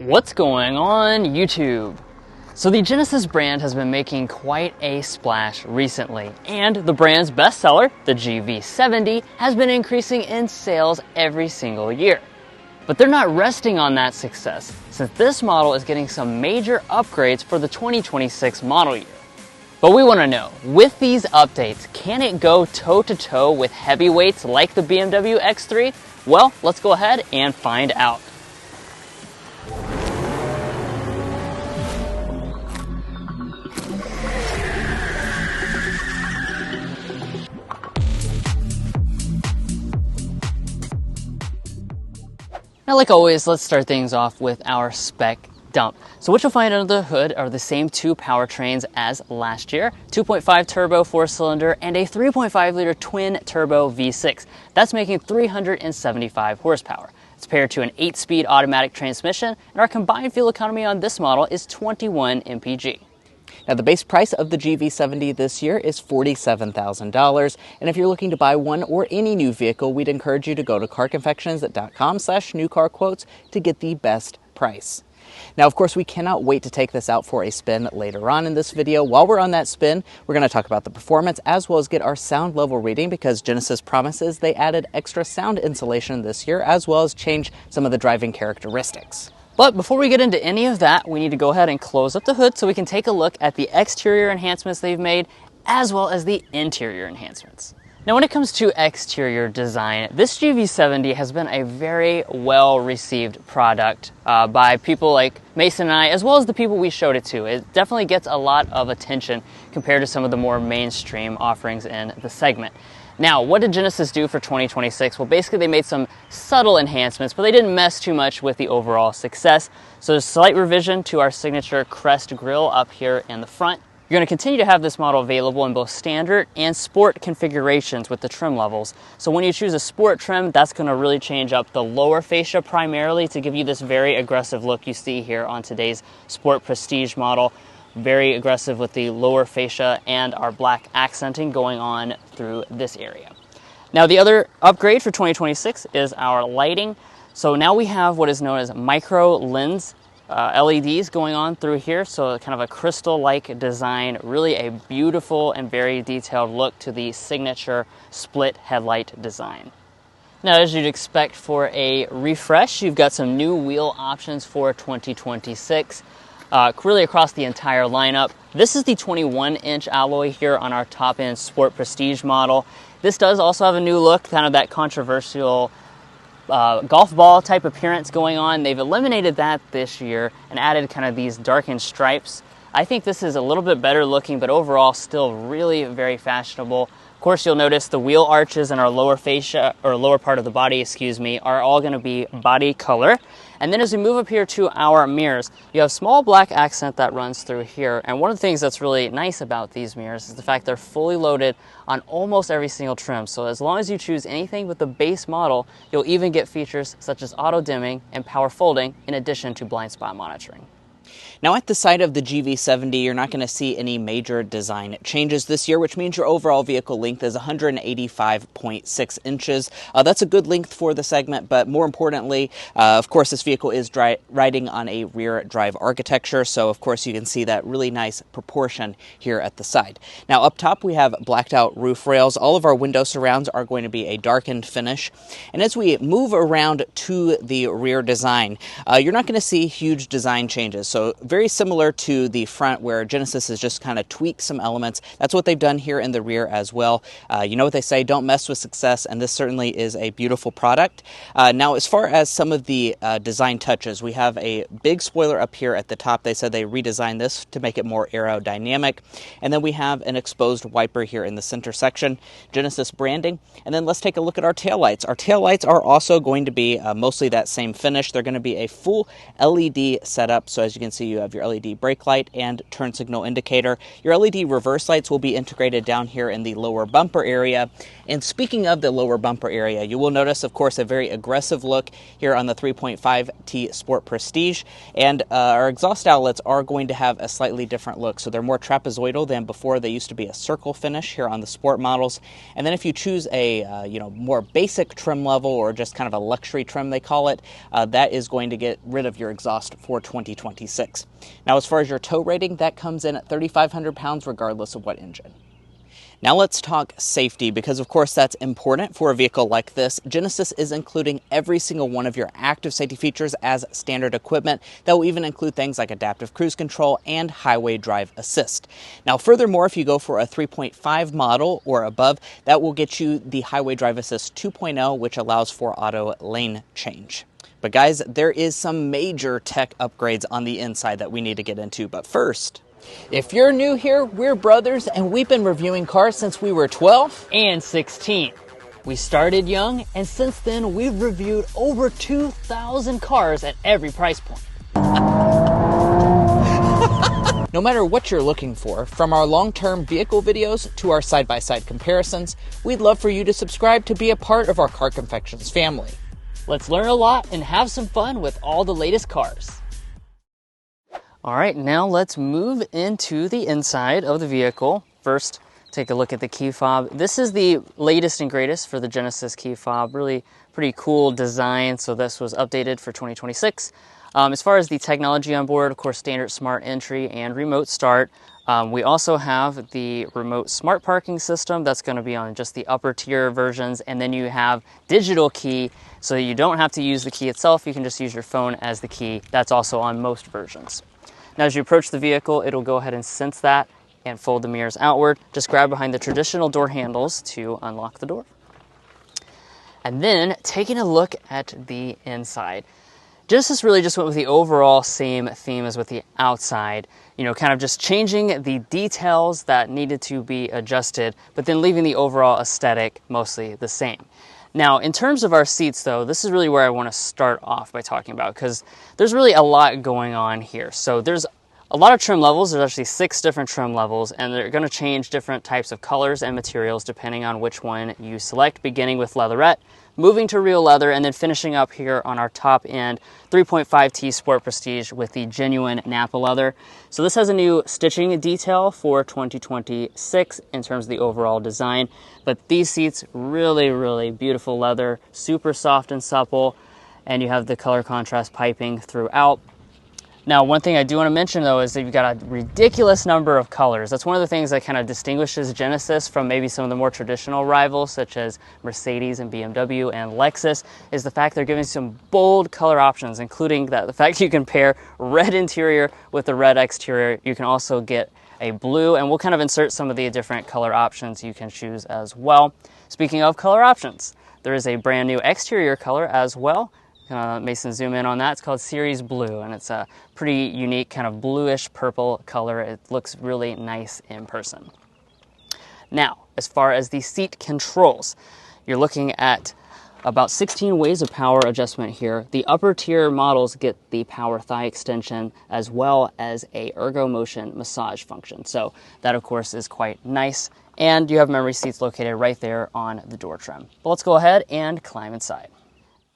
What's going on YouTube? So the Genesis brand has been making quite a splash recently, and the brand's bestseller, the GV70, has been increasing in sales every single year. But they're not resting on that success, since this model is getting some major upgrades for the 2026 model year. But we want to know, with these updates, can it go toe-to-toe with heavyweights like the BMW X3? Well, let's go ahead and find out. Now, like always, let's start things off with our spec dump. So what you'll find under the hood are the same two powertrains as last year, 2.5 turbo 4-cylinder and a 3.5 liter twin turbo V6. That's making 375 horsepower. It's paired to an 8-speed automatic transmission, and our combined fuel economy on this model is 21 mpg. Now, the base price of the GV70 this year is $47,000, and if you're looking to buy one or any new vehicle, we'd encourage you to go to carconfections.com/newcarquotes to get the best price. Now, of course, we cannot wait to take this out for a spin later on in this video. While we're on that spin, we're going to talk about the performance as well as get our sound level reading, because Genesis promises they added extra sound insulation this year as well as changed some of the driving characteristics. But before we get into any of that, we need to go ahead and close up the hood so we can take a look at the exterior enhancements they've made as well as the interior enhancements. Now, when it comes to exterior design, this GV70 has been a very well-received product by people like Mason and I, as well as the people we showed it to. It definitely gets a lot of attention compared to some of the more mainstream offerings in the segment. Now, what did Genesis do for 2026? Well, basically they made some subtle enhancements, but they didn't mess too much with the overall success. So there's a slight revision to our signature crest grille up here in the front. You're going to continue to have this model available in both standard and sport configurations with the trim levels. So when you choose a sport trim, that's going to really change up the lower fascia primarily to give you this very aggressive look you see here on today's Sport Prestige model. Very aggressive with the lower fascia and our black accenting going on through this area. Now, the other upgrade for 2026 is our lighting. So now we have what is known as micro lens LEDs going on through here, so kind of a crystal-like design, really a beautiful and very detailed look to the signature split headlight design. Now, as you'd expect for a refresh, you've got some new wheel options for 2026, really across the entire lineup. This is the 21-inch alloy here on our top-end Sport Prestige model. This does also have a new look, kind of that controversial golf ball type appearance going on. They've eliminated that this year and added kind of these darkened stripes. I think this is a little bit better looking, but overall still really very fashionable. Of course, you'll notice the wheel arches in our lower fascia, or lower part of the body, are all going to be body color. And then as we move up here to our mirrors, you have small black accent that runs through here. And one of the things that's really nice about these mirrors is the fact they're fully loaded on almost every single trim. So as long as you choose anything with the base model, you'll even get features such as auto dimming and power folding in addition to blind spot monitoring. Now, at the side of the GV70, you're not going to see any major design changes this year, which means your overall vehicle length is 185.6 inches. That's a good length for the segment, but more importantly, of course, this vehicle is riding on a rear drive architecture, so of course you can see that really nice proportion here at the side. Now, up top, we have blacked out roof rails. All of our window surrounds are going to be a darkened finish, and as we move around to the rear design, you're not going to see huge design changes. So very similar to the front, where Genesis has just kind of tweaked some elements. That's what they've done here in the rear as well. You know what they say, don't mess with success, and this certainly is a beautiful product. Now, as far as some of the design touches, we have a big spoiler up here at the top. They said they redesigned this to make it more aerodynamic. And then we have an exposed wiper here in the center section, Genesis branding. And then let's take a look at our taillights. Our taillights are also going to be mostly that same finish. They're going to be a full LED setup. So as you can can see you have your LED brake light and turn signal indicator. Your LED reverse lights will be integrated down here in the lower bumper area. And speaking of the lower bumper area, you will notice, of course, a very aggressive look here on the 3.5T Sport Prestige. And our exhaust outlets are going to have a slightly different look. So they're more trapezoidal than before. They used to be a circle finish here on the Sport models. And then if you choose a more basic trim level, or just kind of a luxury trim they call it, that is going to get rid of your exhaust for 2026. Now, as far as your tow rating, that comes in at 3,500 pounds regardless of what engine. Now let's talk safety, because of course that's important for a vehicle like this. Genesis is including every single one of your active safety features as standard equipment. That will even include things like adaptive cruise control and highway drive assist. Now furthermore, if you go for a 3.5 model or above, that will get you the highway drive assist 2.0, which allows for auto lane change. But guys, there is some major tech upgrades on the inside that we need to get into. But first, If you're new here, we're brothers and we've been reviewing cars since we were 12 and 16. We started young, and since then we've reviewed over 2,000 cars at every price point. No matter what you're looking for, from our long-term vehicle videos to our side-by-side comparisons, we'd love for you to subscribe to be a part of our Car Confections family. Let's learn a lot and have some fun with all the latest cars. All right, now let's move into the inside of the vehicle. First, take a look at the key fob. This is the latest and greatest for the Genesis key fob. Really pretty cool design. So this was updated for 2026. As far as the technology on board, of course, standard smart entry and remote start. We also have the remote smart parking system. That's going to be on just the upper tier versions. And then you have digital key, so you don't have to use the key itself. You can just use your phone as the key. That's also on most versions. Now, as you approach the vehicle, it'll go ahead and sense that and fold the mirrors outward. Just grab behind the traditional door handles to unlock the door. And then taking a look at the inside. Genesis really just went with the overall same theme as with the outside, kind of just changing the details that needed to be adjusted, but then leaving the overall aesthetic mostly the same. Now, in terms of our seats, though, this is really where I want to start off by talking about, because there's really a lot going on here. So there's a lot of trim levels. There's actually 6 different trim levels, and they're going to change different types of colors and materials depending on which one you select, beginning with leatherette, moving to real leather, and then finishing up here on our top end 3.5T Sport Prestige with the genuine Napa leather. So this has a new stitching detail for 2026 in terms of the overall design. But these seats, really, really beautiful leather, super soft and supple, and you have the color contrast piping throughout. Now, one thing I do want to mention, though, is that you've got a ridiculous number of colors. That's one of the things that kind of distinguishes Genesis from maybe some of the more traditional rivals, such as Mercedes and BMW and Lexus, is the fact they're giving some bold color options, including the fact you can pair red interior with the red exterior. You can also get a blue, and we'll kind of insert some of the different color options you can choose as well. Speaking of color options, there is a brand new exterior color as well. Mason, zoom in on that. It's called Series Blue, and it's a pretty unique kind of bluish purple color. It looks really nice in person. Now, as far as the seat controls, you're looking at about 16 ways of power adjustment here. The upper tier models get the power thigh extension as well as a ergo motion massage function. So that, of course, is quite nice. And you have memory seats located right there on the door trim. But let's go ahead and climb inside.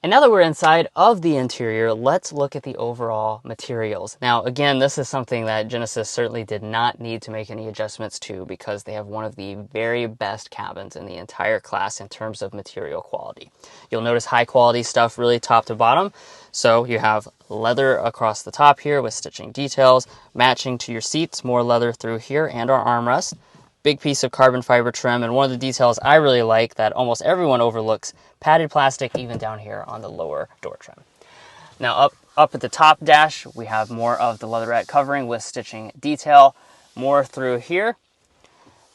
And now that we're inside of the interior, let's look at the overall materials. Now, again, this is something that Genesis certainly did not need to make any adjustments to, because they have one of the very best cabins in the entire class in terms of material quality. You'll notice high quality stuff really top to bottom. So you have leather across the top here with stitching details, matching to your seats, more leather through here and our armrest. Big piece of carbon fiber trim, and one of the details I really like that almost everyone overlooks, padded plastic even down here on the lower door trim. Now up at the top dash, we have more of the leatherette covering with stitching detail, more through here.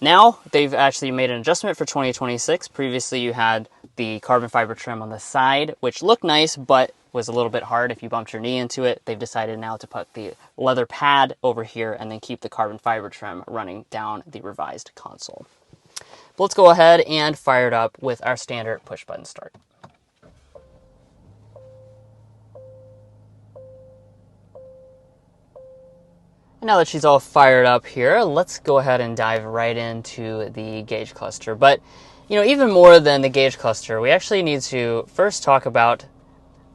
Now they've actually made an adjustment for 2026. Previously you had the carbon fiber trim on the side, which looked nice, but was a little bit hard if you bumped your knee into it. They've decided now to put the leather pad over here and then keep the carbon fiber trim running down the revised console. But let's go ahead and fire it up with our standard push button start. . And now that she's all fired up here, let's go ahead and dive right into the gauge cluster. But, even more than the gauge cluster, we actually need to first talk about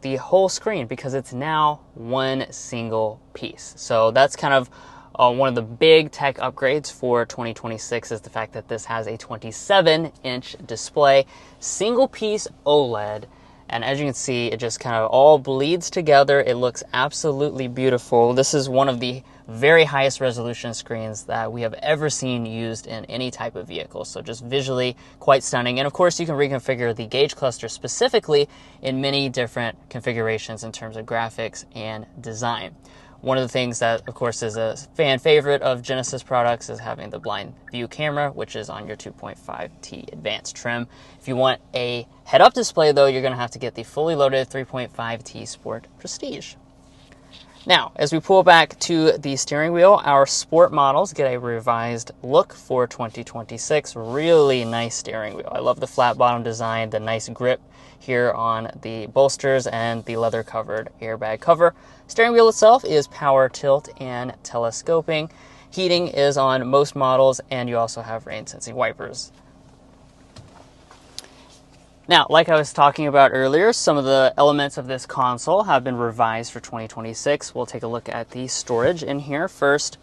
the whole screen because it's now one single piece. So that's kind of one of the big tech upgrades for 2026 is the fact that this has a 27-inch display, single piece OLED. And as you can see, it just kind of all bleeds together. It looks absolutely beautiful. This is one of the very highest resolution screens that we have ever seen used in any type of vehicle. So just visually quite stunning. And of course, you can reconfigure the gauge cluster specifically in many different configurations in terms of graphics and design. One of the things that, of course, is a fan favorite of Genesis products is having the blind view camera, which is on your 2.5T advanced trim. If you want a head-up display, though, you're going to have to get the fully loaded 3.5T Sport Prestige. Now, as we pull back to the steering wheel, our Sport models get a revised look for 2026. Really nice steering wheel. I love the flat bottom design, the nice grip here on the bolsters, and the leather-covered airbag cover. Steering wheel itself is power tilt and telescoping. Heating is on most models, and you also have rain-sensing wipers. Now, like I was talking about earlier, some of the elements of this console have been revised for 2026. We'll take a look at the storage in here first.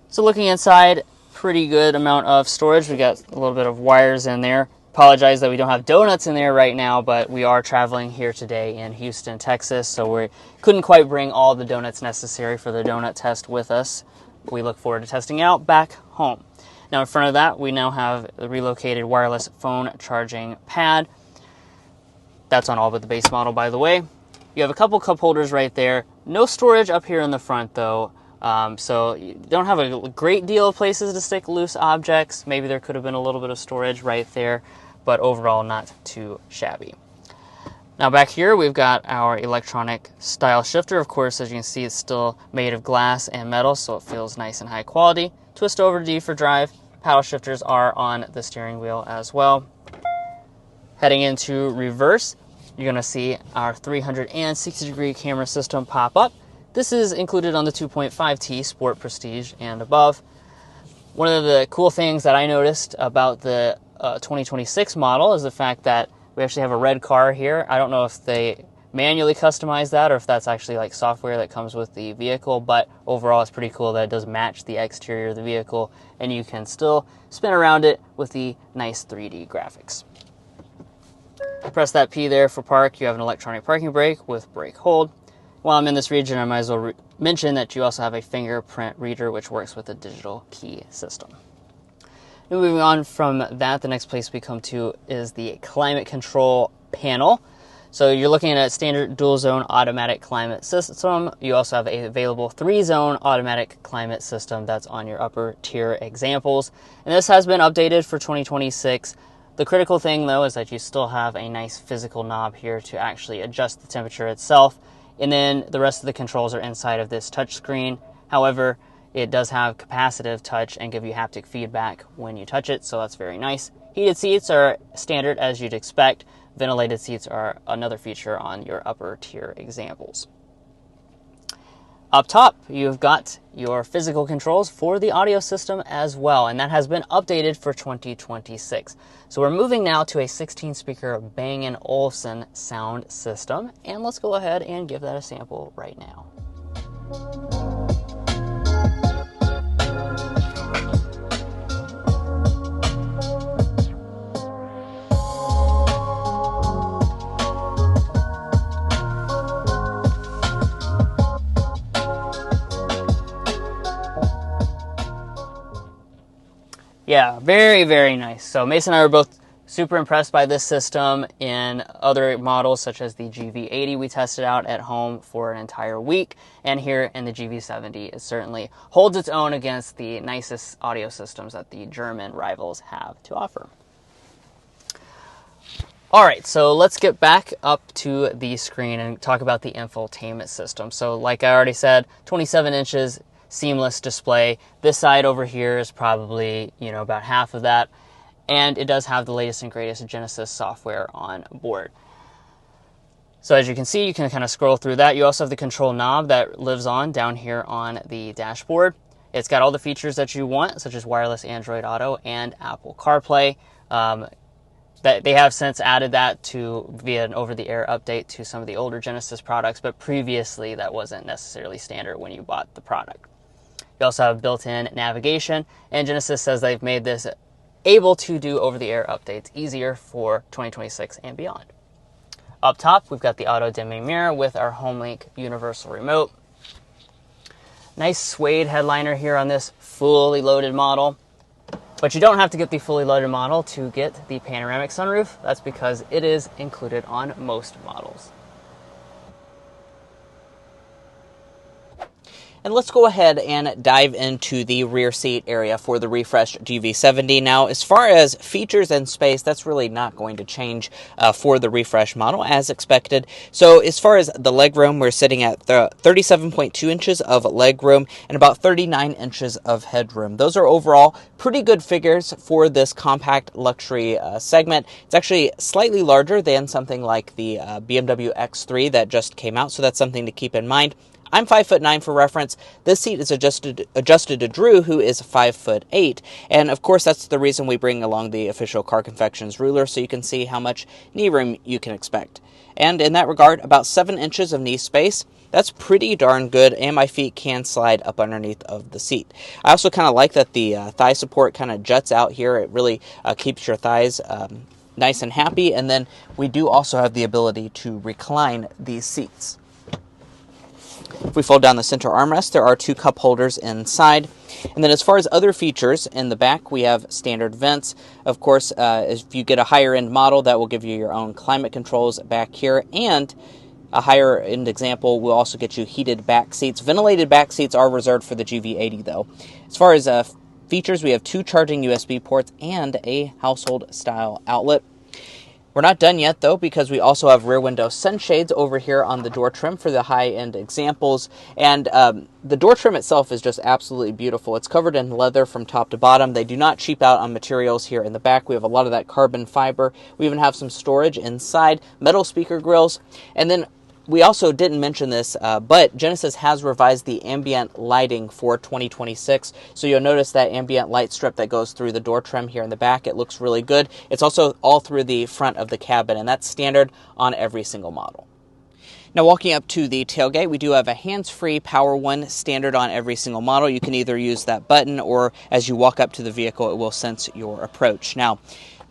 So looking inside, pretty good amount of storage. We got a little bit of wires in there. Apologize that we don't have donuts in there right now, but we are traveling here today in Houston, Texas, so we couldn't quite bring all the donuts necessary for the donut test with us. We look forward to testing out back home. Now in front of that, we now have the relocated wireless phone charging pad. That's on all but the base model, by the way. You have a couple cup holders right there. No storage up here in the front, though. So you don't have a great deal of places to stick loose objects. Maybe there could have been a little bit of storage right there, but overall not too shabby. Now back here, we've got our electronic style shifter. Of course, as you can see, it's still made of glass and metal, so it feels nice and high quality. Twist over D for drive. Paddle shifters are on the steering wheel as well. Heading into reverse, you're going to see our 360-degree camera system pop up. This is included on the 2.5T Sport Prestige and above. One of the cool things that I noticed about the 2026 model is the fact that we actually have a red car here. I don't know if they manually customize that or if that's actually like software that comes with the vehicle, but overall it's pretty cool that it does match the exterior of the vehicle and you can still spin around it with the nice 3D graphics. Press that P there for park. You have an electronic parking brake with brake hold. While I'm in this region, I might as well mention that you also have a fingerprint reader which works with a digital key system. Now moving on from that, the next place we come to is the climate control panel. So you're looking at a standard dual zone automatic climate system. You also have a available 3-zone automatic climate system that's on your upper tier examples. And this has been updated for 2026. The critical thing though is that you still have a nice physical knob here to actually adjust the temperature itself. And then the rest of the controls are inside of this touchscreen. However, it does have capacitive touch and give you haptic feedback when you touch it, so that's very nice. Heated seats are standard as you'd expect. Ventilated seats are another feature on your upper tier examples. Up top, you've got your physical controls for the audio system as well, and that has been updated for 2026. So we're moving now to a 16-speaker Bang & Olufsen sound system, and let's go ahead and give that a sample right now. Yeah, very, very nice. So Mason and I were both super impressed by this system in other models such as the GV80 we tested out at home for an entire week. And here in the GV70, it certainly holds its own against the nicest audio systems that the German rivals have to offer. All right, so let's get back up to the screen and talk about the infotainment system. So like I already said, 27 inches, seamless display. This side over here is probably, about half of that. And it does have the latest and greatest Genesis software on board. So as you can see, you can kind of scroll through that. You also have the control knob that lives on down here on the dashboard. It's got all the features that you want, such as wireless Android Auto and Apple CarPlay. That they have since added that via an over-the-air update to some of the older Genesis products, but previously that wasn't necessarily standard when you bought the product. You also have built-in navigation, and Genesis says they've made this able to do over-the-air updates easier for 2026 and beyond. Up top, we've got the auto-dimming mirror with our HomeLink universal remote. Nice suede headliner here on this fully loaded model. But you don't have to get the fully loaded model to get the panoramic sunroof. That's because it is included on most models. And let's go ahead and dive into the rear seat area for the refreshed GV70. Now, as far as features and space, that's really not going to change for the refresh model as expected. So as far as the legroom, we're sitting at 37.2 inches of legroom and about 39 inches of headroom. Those are overall pretty good figures for this compact luxury segment. It's actually slightly larger than something like the BMW X3 that just came out, so that's something to keep in mind. I'm 5'9" for reference. This seat is adjusted to Drew, who is 5'8", and of course that's the reason we bring along the official Car Confections ruler, so you can see how much knee room you can expect. And in that regard, about 7 inches of knee space. That's pretty darn good, and my feet can slide up underneath of the seat. I also kind of like that the thigh support kind of juts out here. It really keeps your thighs nice and happy, and then we do also have the ability to recline these seats. If we fold down the center armrest, there are 2 cup holders inside. And then as far as other features, in the back we have standard vents. Of course, if you get a higher end model, that will give you your own climate controls back here. And a higher end example will also get you heated back seats. Ventilated back seats are reserved for the GV80 though. As far as features, we have 2 charging USB ports and a household style outlet. We're not done yet, though, because we also have rear window sunshades over here on the door trim for the high-end examples. And the door trim itself is just absolutely beautiful. It's covered in leather from top to bottom. They do not cheap out on materials here in the back. We have a lot of that carbon fiber. We even have some storage inside, metal speaker grills, and then we also didn't mention this, but Genesis has revised the ambient lighting for 2026. So you'll notice that ambient light strip that goes through the door trim here in the back. It looks really good. It's also all through the front of the cabin, and that's standard on every single model. Now, walking up to the tailgate, we do have a hands-free power one standard on every single model. You can either use that button, or as you walk up to the vehicle, it will sense your approach. Now,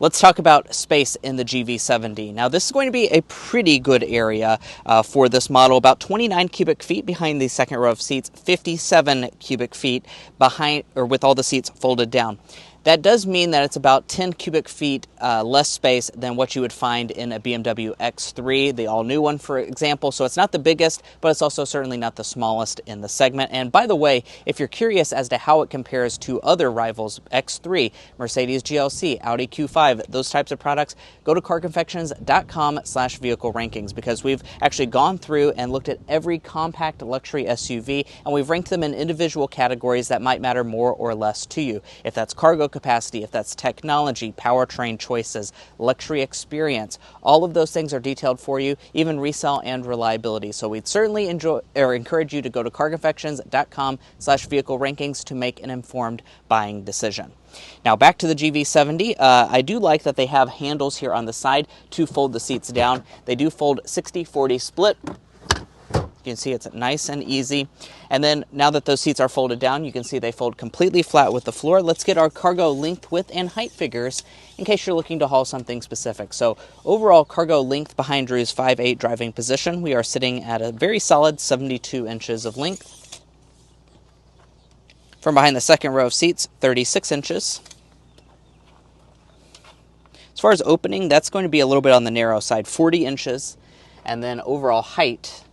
let's talk about space in the GV70. Now, this is going to be a pretty good area for this model. About 29 cubic feet behind the second row of seats, 57 cubic feet behind, or with all the seats folded down. That does mean that it's about 10 cubic feet less space than what you would find in a BMW X3, the all-new one, for example. So it's not the biggest, but it's also certainly not the smallest in the segment. And by the way, if you're curious as to how it compares to other rivals, X3, Mercedes GLC, Audi Q5, those types of products, go to carconfections.com/vehicle rankings, because we've actually gone through and looked at every compact luxury SUV, and we've ranked them in individual categories that might matter more or less to you. If that's cargo capacity, if that's technology, powertrain choices, luxury experience, all of those things are detailed for you, even resale and reliability. So we'd certainly encourage you to go to carconfections.com/vehicle rankings to make an informed buying decision. Now, back to the GV70, I do like that they have handles here on the side to fold the seats down. They do fold 60-40 split. You can see it's nice and easy. And then now that those seats are folded down, you can see they fold completely flat with the floor. Let's get our cargo length, width, and height figures in case you're looking to haul something specific. So overall cargo length behind Drew's 5'8" driving position, we are sitting at a very solid 72 inches of length. From behind the second row of seats, 36 inches. As far as opening, that's going to be a little bit on the narrow side, 40 inches. And then overall height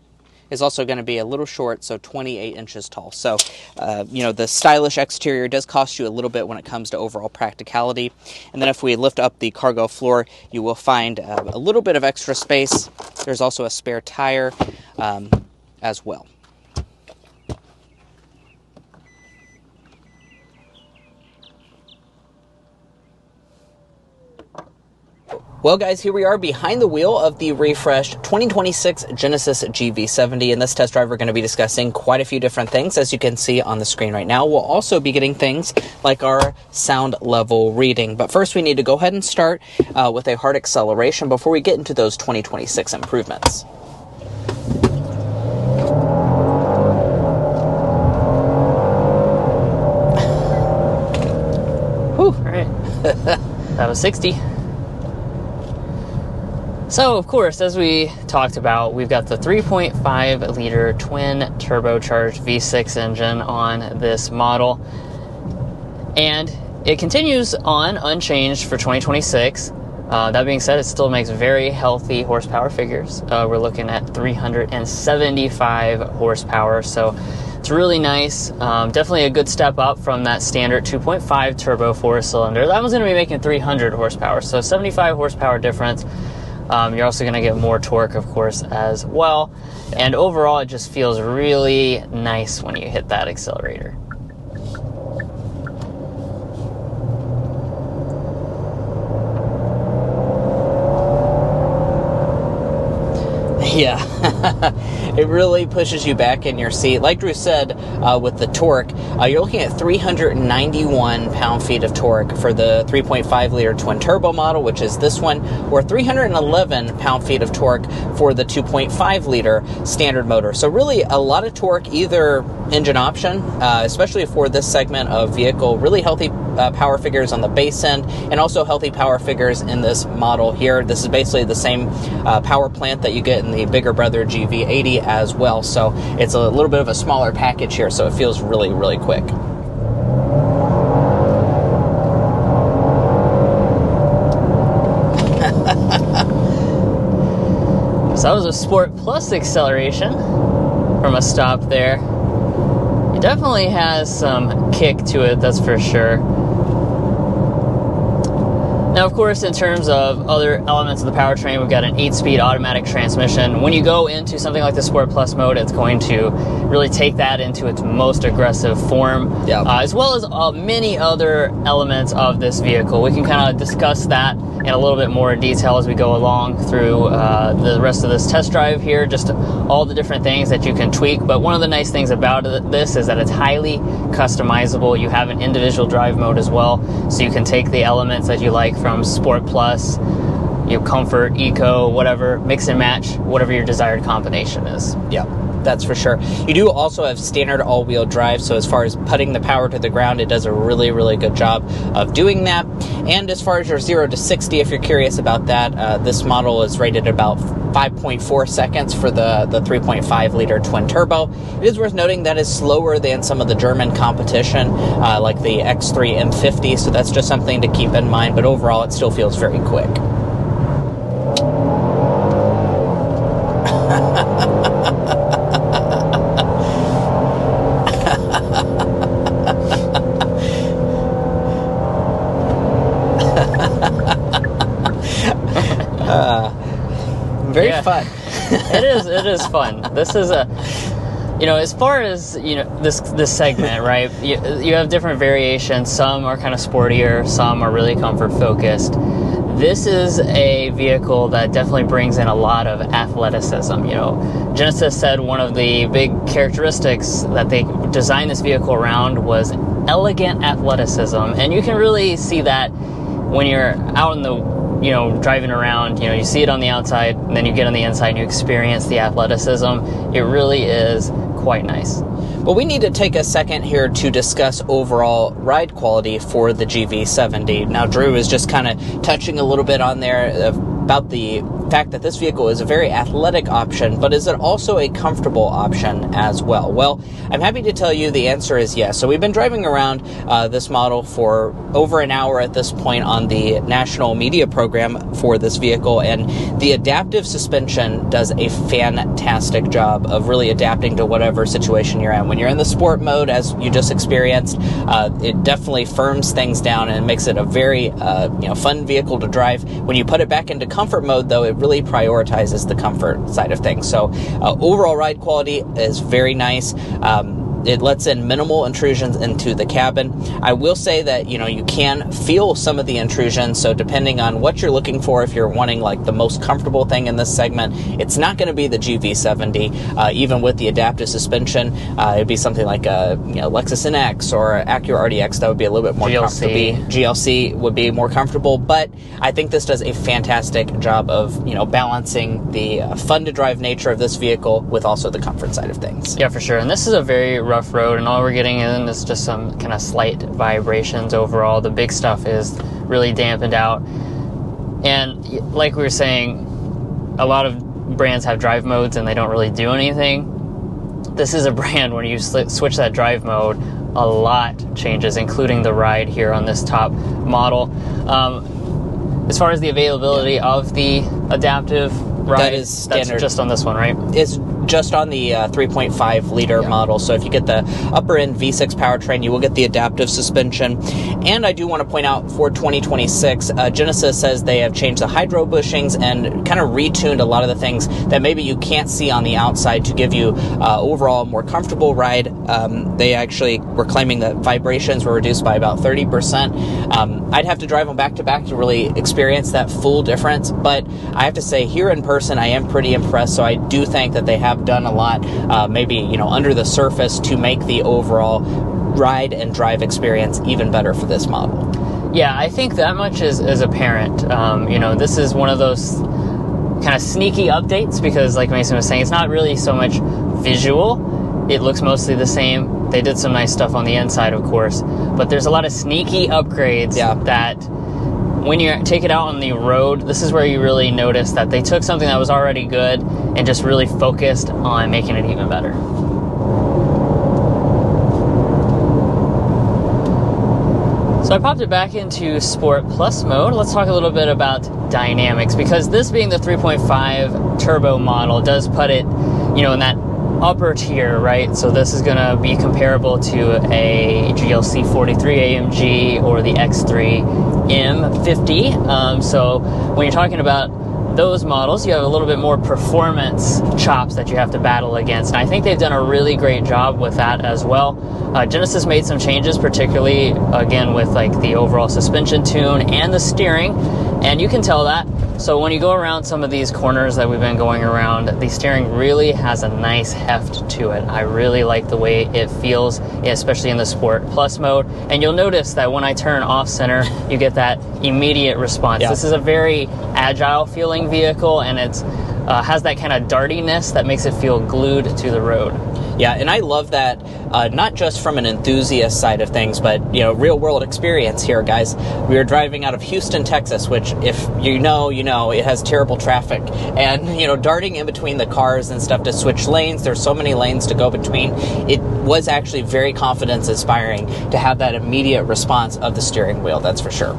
is also going to be a little short, so 28 inches tall. So, the stylish exterior does cost you a little bit when it comes to overall practicality. And then if we lift up the cargo floor, you will find a little bit of extra space. There's also a spare tire as well. Well, guys, here we are behind the wheel of the refreshed 2026 Genesis GV70. In this test drive, we're going to be discussing quite a few different things, as you can see on the screen right now. We'll also be getting things like our sound level reading. But first, we need to go ahead and start with a hard acceleration before we get into those 2026 improvements. Whew. All right. That was 60. So, of course, as we talked about, we've got the 3.5 liter twin turbocharged V6 engine on this model. And it continues on unchanged for 2026. That being said, it still makes very healthy horsepower figures. We're looking at 375 horsepower, so it's really nice. Definitely a good step up from that standard 2.5 turbo four-cylinder. That one's going to be making 300 horsepower, so 75 horsepower difference. You're also going to get more torque, of course, as well. And overall, it just feels really nice when you hit that accelerator. Yeah, it really pushes you back in your seat. Like Drew said, with the torque, you're looking at 391 pound-feet of torque for the 3.5 liter twin turbo model, which is this one, or 311 pound-feet of torque for the 2.5 liter standard motor. So really a lot of torque, either engine option, especially for this segment of vehicle. Really healthy power figures on the base end, and also healthy power figures in this model here. This is basically the same power plant that you get in the bigger brother GV80 as well. So it's a little bit of a smaller package here, so it feels really, really quick. So that was a Sport Plus acceleration from a stop there. It definitely has some kick to it, that's for sure. Now, of course, in terms of other elements of the powertrain, we've got an 8-speed automatic transmission. When you go into something like the Sport Plus mode, it's going to really take that into its most aggressive form, as well as many other elements of this vehicle. We can kind of discuss that in a little bit more detail as we go along through the rest of this test drive here, just all the different things that you can tweak. But one of the nice things about this is that it's highly customizable. You have an individual drive mode as well, so you can take the elements that you like from Sport Plus, Comfort, Eco, whatever, mix and match whatever your desired combination is. Yeah, that's for sure. You do also have standard all-wheel drive, so as far as putting the power to the ground, it does a really, really good job of doing that. And as far as your 0 to 60, if you're curious about that, this model is rated about 5.4 seconds for the 3.5 liter twin turbo. It is worth noting that is slower than some of the German competition, like the X3 M50, so that's just something to keep in mind, but overall it still feels very quick. Very fun. It is fun. This is as far as, this segment, right? You have different variations. Some are kind of sportier, some are really comfort focused. This is a vehicle that definitely brings in a lot of athleticism. Genesis said one of the big characteristics that they designed this vehicle around was elegant athleticism, and you can really see that when you're out in the driving around. You see it on the outside, and then you get on the inside and you experience the athleticism. It really is quite nice. Well, we need to take a second here to discuss overall ride quality for the GV70. Now, Drew is just kind of touching a little bit on there about the fact that this vehicle is a very athletic option, but is it also a comfortable option as well? Well, I'm happy to tell you the answer is yes. So we've been driving around this model for over an hour at this point on the national media program for this vehicle, and the adaptive suspension does a fantastic job of really adapting to whatever situation you're in. When you're in the sport mode, as you just experienced, it definitely firms things down and makes it a very fun vehicle to drive. When you put it back into comfort mode, though, it really prioritizes the comfort side of things. So overall ride quality is very nice. It lets in minimal intrusions into the cabin. I will say that, you can feel some of the intrusions, so depending on what you're looking for, if you're wanting like the most comfortable thing in this segment, it's not going to be the GV70. Even with the adaptive suspension, it'd be something like a Lexus NX or Acura RDX that would be a little bit more comfortable. GLC would be more comfortable, but I think this does a fantastic job of balancing the fun to drive nature of this vehicle with also the comfort side of things. Yeah, for sure. And this is a very rough road, and all we're getting in is just some kind of slight vibrations overall. The big stuff is really dampened out. And like we were saying, a lot of brands have drive modes and they don't really do anything. This is a brand when you switch that drive mode, a lot changes, including the ride here on this top model. As far as the availability of the adaptive ride, that is standard. That's just on this one, right? It's just on the 3.5 liter model. So if you get the upper end V6 powertrain, you will get the adaptive suspension. And I do want to point out for 2026, Genesis says they have changed the hydro bushings and kind of retuned a lot of the things that maybe you can't see on the outside to give you overall a more comfortable ride. They actually were claiming that vibrations were reduced by about 30%. I'd have to drive them back to back to really experience that full difference. But I have to say, here in person, I am pretty impressed. So I do think that they have done a lot, maybe under the surface, to make the overall ride and drive experience even better for this model. Yeah, I think that much is apparent. This is one of those kind of sneaky updates because, like Mason was saying, it's not really so much visual. It looks mostly the same. They did some nice stuff on the inside, of course, but there's a lot of sneaky upgrades that when you take it out on the road, this is where you really notice that they took something that was already good and just really focused on making it even better. So I popped it back into Sport Plus mode. Let's talk a little bit about dynamics, because this being the 3.5 turbo model does put it, in that upper tier, right? So this is going to be comparable to a GLC 43 AMG or the X3 M50. So when you're talking about those models, you have a little bit more performance chops that you have to battle against, and I think they've done a really great job with that as well. Genesis made some changes, particularly again with like the overall suspension tune and the steering, and you can tell that. So when you go around some of these corners that we've been going around, the steering really has a nice heft to it. I really like the way it feels, especially in the Sport Plus mode. And you'll notice that when I turn off center, you get that immediate response. This is a very agile feeling vehicle, and it's has that kind of dartiness that makes it feel glued to the road. Yeah, and I love that, not just from an enthusiast side of things, but, real world experience here, guys. We are driving out of Houston, Texas, which, if you know, it has terrible traffic. And, darting in between the cars and stuff to switch lanes, there's so many lanes to go between. It was actually very confidence inspiring to have that immediate response of the steering wheel, that's for sure.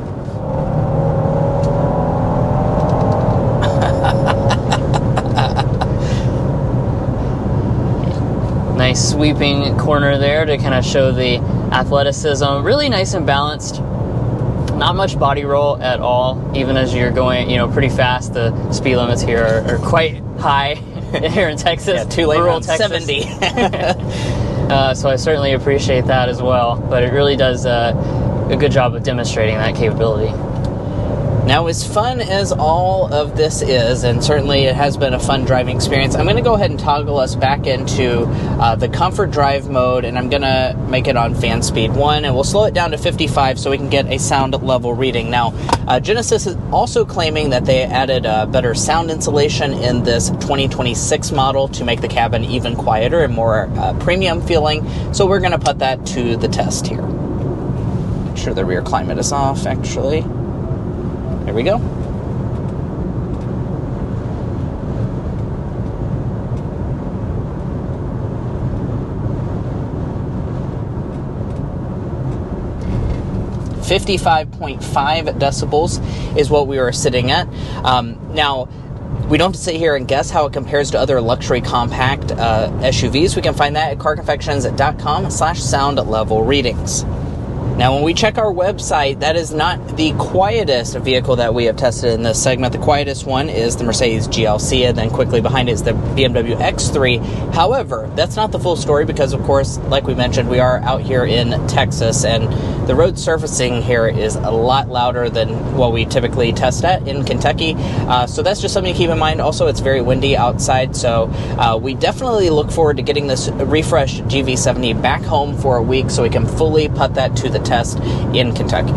Nice sweeping corner there to kind of show the athleticism. Really nice and balanced. Not much body roll at all, even as you're going, pretty fast. The speed limits here are quite high here in Texas. Yeah, 2 lane around Texas. 70. So I certainly appreciate that as well. But it really does a good job of demonstrating that capability. Now, as fun as all of this is, and certainly it has been a fun driving experience, I'm going to go ahead and toggle us back into the comfort drive mode, and I'm going to make it on fan speed 1, and we'll slow it down to 55 so we can get a sound level reading. Now, Genesis is also claiming that they added better sound insulation in this 2026 model to make the cabin even quieter and more premium feeling, so we're going to put that to the test here. Make sure the rear climate is off, actually. There we go. .5 decibels is what we were sitting at. Now, we don't have to sit here and guess how it compares to other luxury compact SUVs. We can find that at carconfections.com/sound level readings. Now, when we check our website, that is not the quietest vehicle that we have tested in this segment. The quietest one is the Mercedes GLC, and then quickly behind it is the BMW X3. However, that's not the full story because, of course, like we mentioned, we are out here in Texas, and the road surfacing here is a lot louder than what we typically test at in Kentucky. So that's just something to keep in mind. Also, it's very windy outside, so we definitely look forward to getting this refreshed GV70 back home for a week so we can fully put that to the test in Kentucky.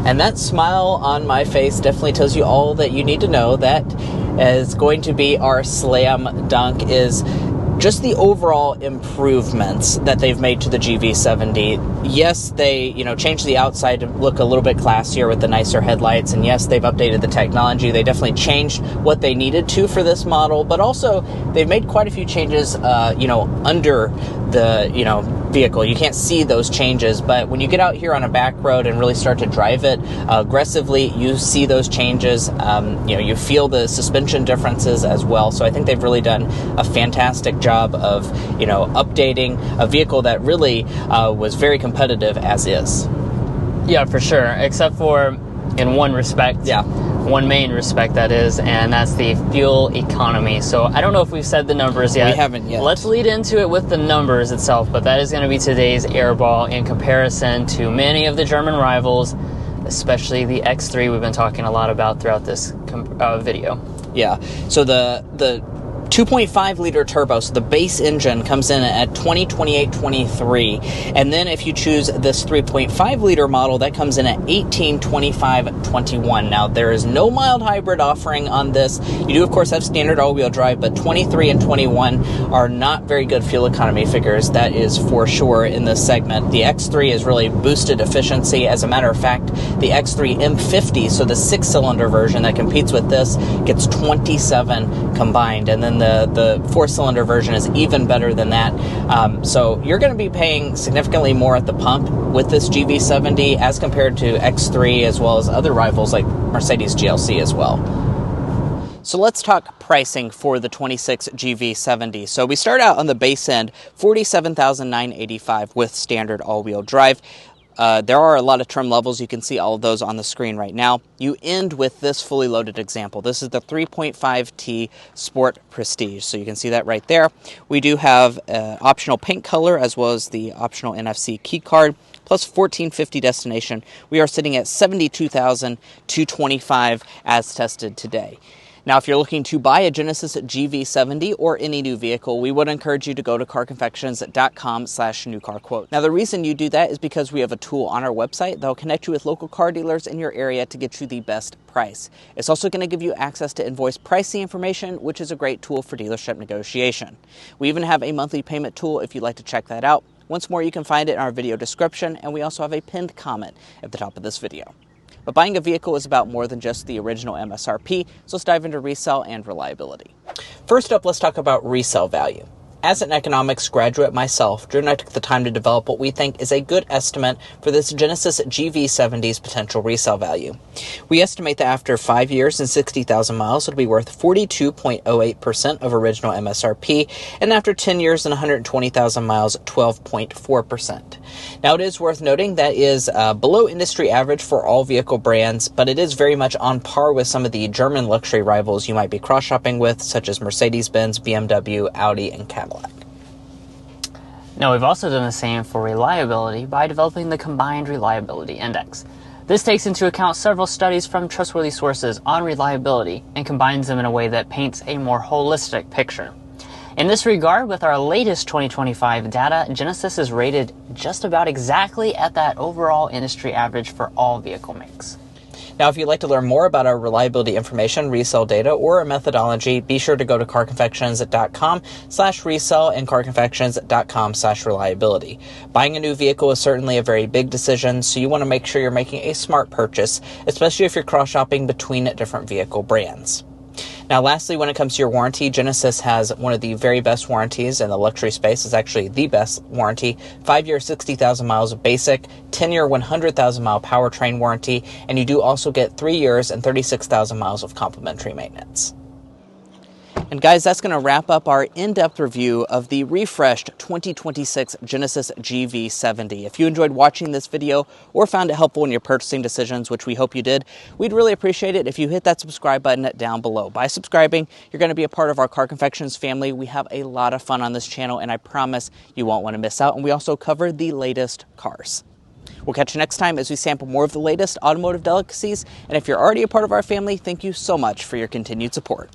And that smile on my face definitely tells you all that you need to know. That is going to be our slam dunk, is just the overall improvements that they've made to the GV70. Yes, they, changed the outside to look a little bit classier with the nicer headlights, and yes, they've updated the technology. They definitely changed what they needed to for this model, but also they've made quite a few changes, under the, vehicle. You can't see those changes, but when you get out here on a back road and really start to drive it aggressively, you see those changes. You feel the suspension differences as well. So I think they've really done a fantastic job of, updating a vehicle that really was very competitive as is. Yeah, for sure. Except for in one respect. Yeah. One main respect, that is, and that's the fuel economy. So I don't know if we've said the numbers yet. We haven't yet. Let's lead into it with the numbers itself, but that is going to be today's airball in comparison to many of the German rivals, especially the X3 we've been talking a lot about throughout this video. Yeah, so the 2.5 liter turbo, so the base engine comes in at 2028-23, and then if you choose this 3.5 liter model, that comes in at 1825-21. Now, there is no mild hybrid offering on this. You do, of course, have standard all-wheel drive, but 23 and 21 are not very good fuel economy figures. That is for sure in this segment. The X3 is really boosted efficiency. As a matter of fact, the X3 M50, so the 6-cylinder version that competes with this, gets 27 combined, and then the 4-cylinder version is even better than that. So you're going to be paying significantly more at the pump with this GV70 as compared to X3 as well as other rivals like Mercedes GLC as well. So let's talk pricing for the 26 GV70. So we start out on the base end, $47,985 with standard all-wheel drive. There are a lot of trim levels. You can see all of those on the screen right now. You end with this fully loaded example. This is the 3.5T Sport Prestige. So you can see that right there. We do have optional paint color as well as the optional NFC key card, plus 1450 destination. We are sitting at $72,225 as tested today. Now, if you're looking to buy a Genesis GV70 or any new vehicle, we would encourage you to go to carconfections.com/newcarquote. Now, the reason you do that is because we have a tool on our website that will connect you with local car dealers in your area to get you the best price. It's also going to give you access to invoice pricing information, which is a great tool for dealership negotiation. We even have a monthly payment tool if you'd like to check that out. Once more, you can find it in our video description, and we also have a pinned comment at the top of this video. But buying a vehicle is about more than just the original MSRP, so let's dive into resale and reliability. First up, let's talk about resale value. As an economics graduate myself, Drew and I took the time to develop what we think is a good estimate for this Genesis GV70's potential resale value. We estimate that after 5 years and 60,000 miles, it'll be worth 42.08% of original MSRP, and after 10 years and 120,000 miles, 12.4%. Now, it is worth noting that is below industry average for all vehicle brands, but it is very much on par with some of the German luxury rivals you might be cross-shopping with, such as Mercedes-Benz, BMW, Audi, and Cadillac. Now, we've also done the same for reliability by developing the Combined Reliability Index. This takes into account several studies from trustworthy sources on reliability and combines them in a way that paints a more holistic picture. In this regard, with our latest 2025 data, Genesis is rated just about exactly at that overall industry average for all vehicle makes. Now, if you'd like to learn more about our reliability information, resale data, or our methodology, be sure to go to carconfections.com/resale and carconfections.com/reliability. Buying a new vehicle is certainly a very big decision, so you want to make sure you're making a smart purchase, especially if you're cross-shopping between different vehicle brands. Now, lastly, when it comes to your warranty, Genesis has one of the very best warranties in the luxury space. It's actually the best warranty. 5-year, 60,000 miles of basic, 10-year, 100,000 mile powertrain warranty, and you do also get 3 years and 36,000 miles of complimentary maintenance. And guys, that's going to wrap up our in-depth review of the refreshed 2026 Genesis GV70. If you enjoyed watching this video or found it helpful in your purchasing decisions, which we hope you did, we'd really appreciate it if you hit that subscribe button down below. By subscribing, you're going to be a part of our Car Confections family. We have a lot of fun on this channel, and I promise you won't want to miss out. And we also cover the latest cars. We'll catch you next time as we sample more of the latest automotive delicacies. And if you're already a part of our family, thank you so much for your continued support.